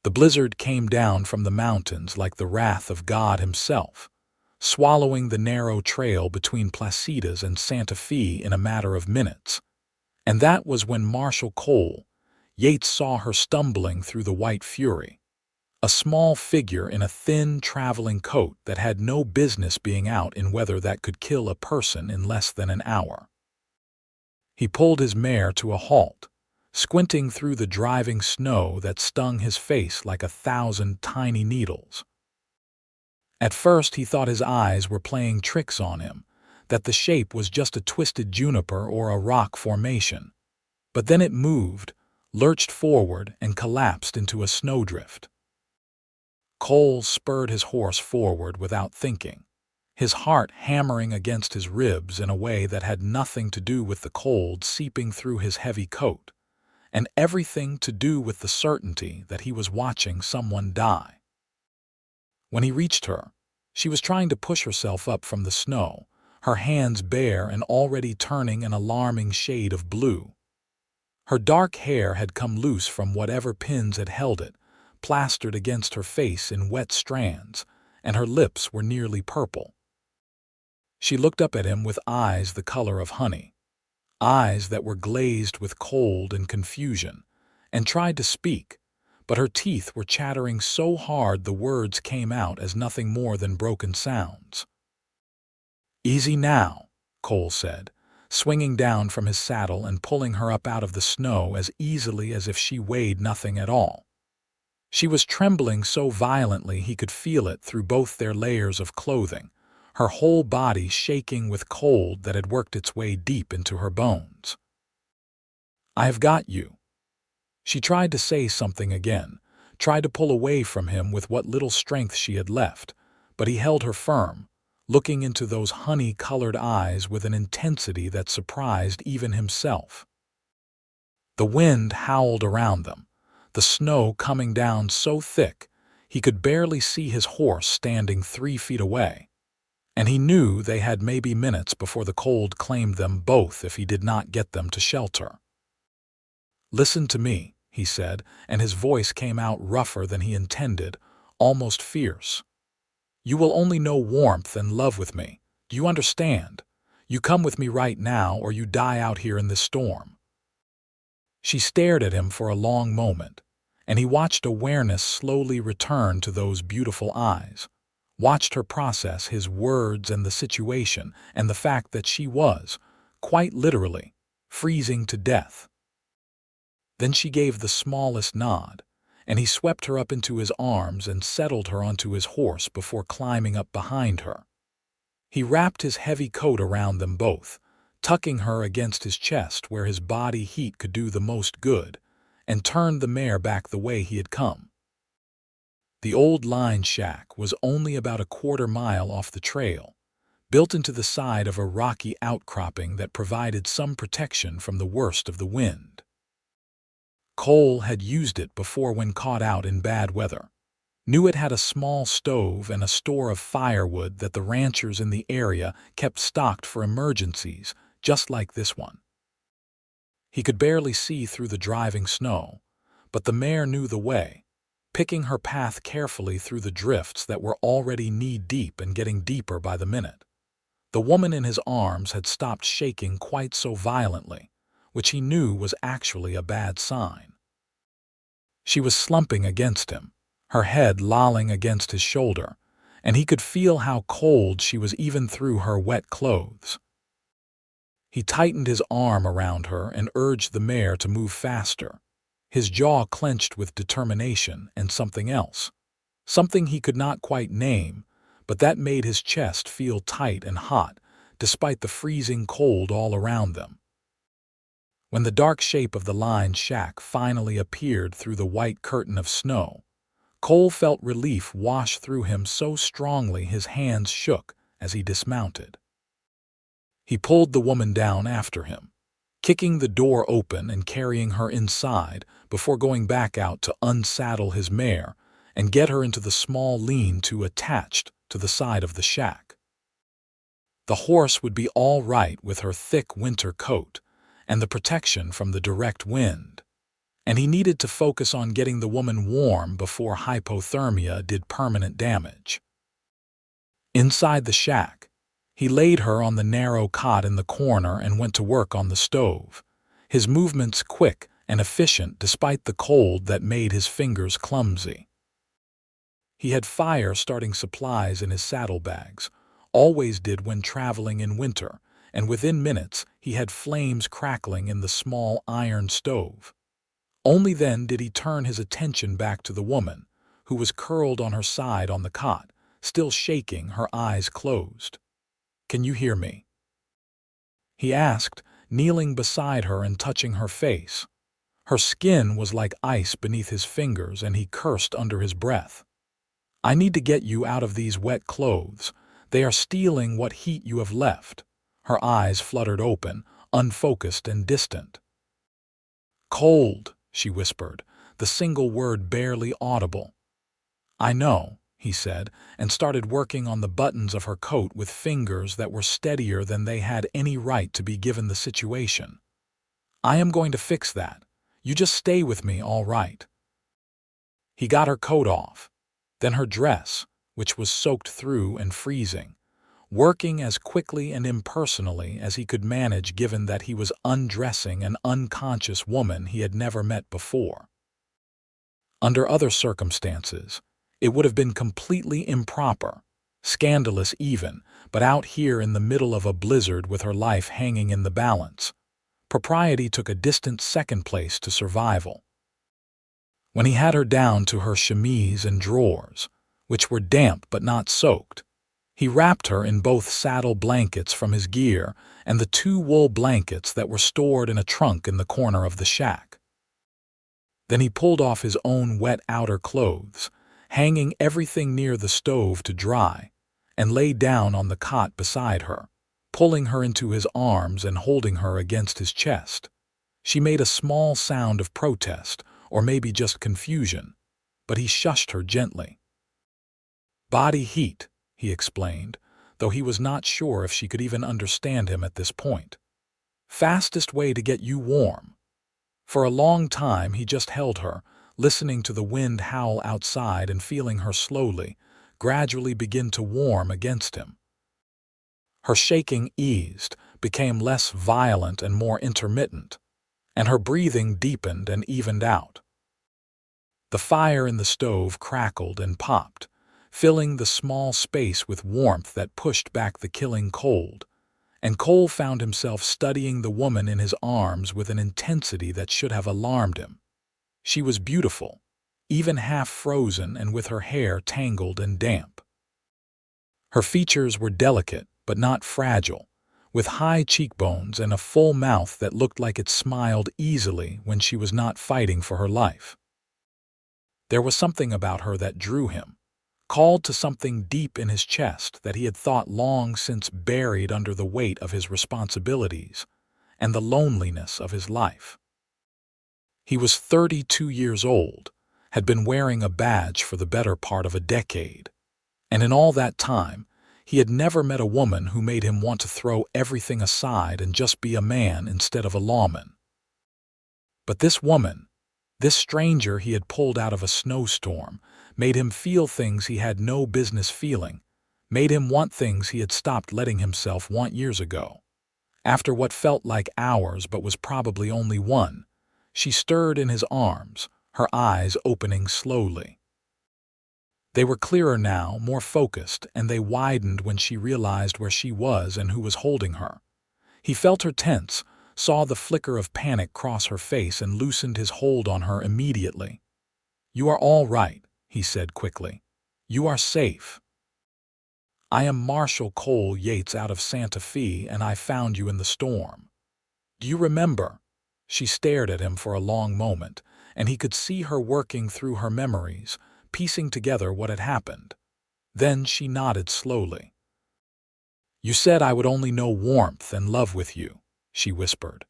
The blizzard came down from the mountains like the wrath of God himself, swallowing the narrow trail between Placitas and Santa Fe in a matter of minutes. And that was when Marshal Cole Yates saw her stumbling through the white fury, a small figure in a thin traveling coat that had no business being out in weather that could kill a person in less than an hour. He pulled his mare to a halt, squinting through the driving snow that stung his face like 1,000 tiny needles. At first he thought his eyes were playing tricks on him, that the shape was just a twisted juniper or a rock formation. But then it moved, lurched forward, and collapsed into a snowdrift. Cole spurred his horse forward without thinking, his heart hammering against his ribs in a way that had nothing to do with the cold seeping through his heavy coat, and everything to do with the certainty that he was watching someone die. When he reached her, she was trying to push herself up from the snow, her hands bare and already turning an alarming shade of blue. Her dark hair had come loose from whatever pins had held it, plastered against her face in wet strands, and her lips were nearly purple. She looked up at him with eyes the color of honey, eyes that were glazed with cold and confusion, and tried to speak, but her teeth were chattering so hard the words came out as nothing more than broken sounds. "Easy now," Cole said, swinging down from his saddle and pulling her up out of the snow as easily as if she weighed nothing at all. She was trembling so violently he could feel it through both their layers of clothing, her whole body shaking with cold that had worked its way deep into her bones. "I have got you." She tried to say something again, tried to pull away from him with what little strength she had left, but he held her firm, looking into those honey-colored eyes with an intensity that surprised even himself. The wind howled around them, the snow coming down so thick he could barely see his horse standing 3 feet away, and he knew they had maybe minutes before the cold claimed them both if he did not get them to shelter. "Listen to me," he said, and his voice came out rougher than he intended, almost fierce. "You will only know warmth and love with me. Do you understand? You come with me right now or you die out here in this storm." She stared at him for a long moment, and he watched awareness slowly return to those beautiful eyes, watched her process his words and the situation and the fact that she was, quite literally, freezing to death. Then she gave the smallest nod, and he swept her up into his arms and settled her onto his horse before climbing up behind her. He wrapped his heavy coat around them both, tucking her against his chest where his body heat could do the most good, and turned the mare back the way he had come. The old line shack was only about a quarter-mile off the trail, built into the side of a rocky outcropping that provided some protection from the worst of the wind. Cole had used it before when caught out in bad weather, knew it had a small stove and a store of firewood that the ranchers in the area kept stocked for emergencies, just like this one. He could barely see through the driving snow, but the mare knew the way, picking her path carefully through the drifts that were already knee-deep and getting deeper by the minute. The woman in his arms had stopped shaking quite so violently, which he knew was actually a bad sign. She was slumping against him, her head lolling against his shoulder, and he could feel how cold she was even through her wet clothes. He tightened his arm around her and urged the mare to move faster, his jaw clenched with determination and something else, something he could not quite name, but that made his chest feel tight and hot, despite the freezing cold all around them. When the dark shape of the line shack finally appeared through the white curtain of snow, Cole felt relief wash through him so strongly his hands shook as he dismounted. He pulled the woman down after him, kicking the door open and carrying her inside before going back out to unsaddle his mare and get her into the small lean-to attached to the side of the shack. The horse would be all right with her thick winter coat and the protection from the direct wind, and he needed to focus on getting the woman warm before hypothermia did permanent damage. Inside the shack, he laid her on the narrow cot in the corner and went to work on the stove, his movements quick and efficient despite the cold that made his fingers clumsy. He had fire-starting supplies in his saddlebags, always did when traveling in winter, and within minutes he had flames crackling in the small iron stove. Only then did he turn his attention back to the woman, who was curled on her side on the cot, still shaking, her eyes closed. "Can you hear me?" he asked, kneeling beside her and touching her face. Her skin was like ice beneath his fingers, and he cursed under his breath. "I need to get you out of these wet clothes. They are stealing what heat you have left." Her eyes fluttered open, unfocused and distant. "Cold," she whispered, the single word barely audible. "I know," he said, and started working on the buttons of her coat with fingers that were steadier than they had any right to be given the situation. "I am going to fix that. You just stay with me, all right?" He got her coat off, then her dress, which was soaked through and freezing, working as quickly and impersonally as he could manage given that he was undressing an unconscious woman he had never met before. Under other circumstances, it would have been completely improper, scandalous even, but out here in the middle of a blizzard with her life hanging in the balance, propriety took a distant second place to survival. When he had her down to her chemise and drawers, which were damp but not soaked, he wrapped her in both saddle blankets from his gear and the 2 wool blankets that were stored in a trunk in the corner of the shack. Then he pulled off his own wet outer clothes, hanging everything near the stove to dry, and lay down on the cot beside her, pulling her into his arms and holding her against his chest. She made a small sound of protest, or maybe just confusion, but he shushed her gently. "Body heat," he explained, though he was not sure if she could even understand him at this point. "Fastest way to get you warm." For a long time he just held her, listening to the wind howl outside and feeling her slowly, gradually begin to warm against him. Her shaking eased, became less violent and more intermittent, and her breathing deepened and evened out. The fire in the stove crackled and popped, filling the small space with warmth that pushed back the killing cold, and Cole found himself studying the woman in his arms with an intensity that should have alarmed him. She was beautiful, even half frozen and with her hair tangled and damp. Her features were delicate but not fragile, with high cheekbones and a full mouth that looked like it smiled easily when she was not fighting for her life. There was something about her that drew him, called to something deep in his chest that he had thought long since buried under the weight of his responsibilities and the loneliness of his life. He was 32 years old, had been wearing a badge for the better part of a decade, and in all that time, he had never met a woman who made him want to throw everything aside and just be a man instead of a lawman. But this woman, this stranger he had pulled out of a snowstorm, made him feel things he had no business feeling, made him want things he had stopped letting himself want years ago. After what felt like hours but was probably only one, she stirred in his arms, her eyes opening slowly. They were clearer now, more focused, and they widened when she realized where she was and who was holding her. He felt her tense, saw the flicker of panic cross her face, and loosened his hold on her immediately. "You are all right," he said quickly. "You are safe. I am Marshal Cole Yates out of Santa Fe, and I found you in the storm. Do you remember?" She stared at him for a long moment, and he could see her working through her memories, piecing together what had happened. Then she nodded slowly. "You said I would only know warmth and love with you," she whispered,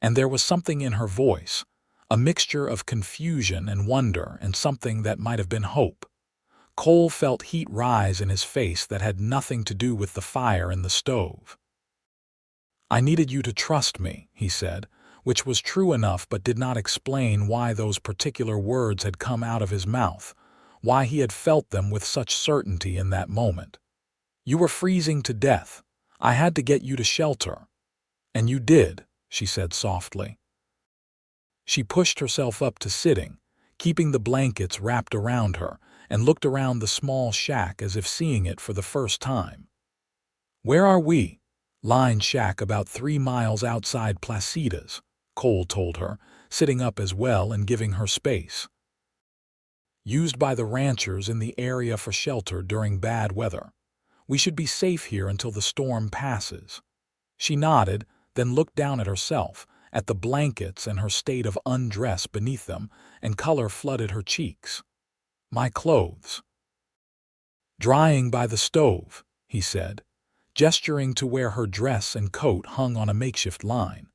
and there was something in her voice, a mixture of confusion and wonder and something that might have been hope. Cole felt heat rise in his face that had nothing to do with the fire in the stove. "I needed you to trust me," he said, which was true enough but did not explain why those particular words had come out of his mouth, why he had felt them with such certainty in that moment. "You were freezing to death. I had to get you to shelter." "And you did," she said softly. She pushed herself up to sitting, keeping the blankets wrapped around her, and looked around the small shack as if seeing it for the first time. "Where are we?" "Line shack about 3 miles outside Placida's," Cole told her, sitting up as well and giving her space. "Used by the ranchers in the area for shelter during bad weather. We should be safe here until the storm passes." She nodded, then looked down at herself, at the blankets and her state of undress beneath them, and color flooded her cheeks. "My clothes." "Drying by the stove," he said, gesturing to where her dress and coat hung on a makeshift line.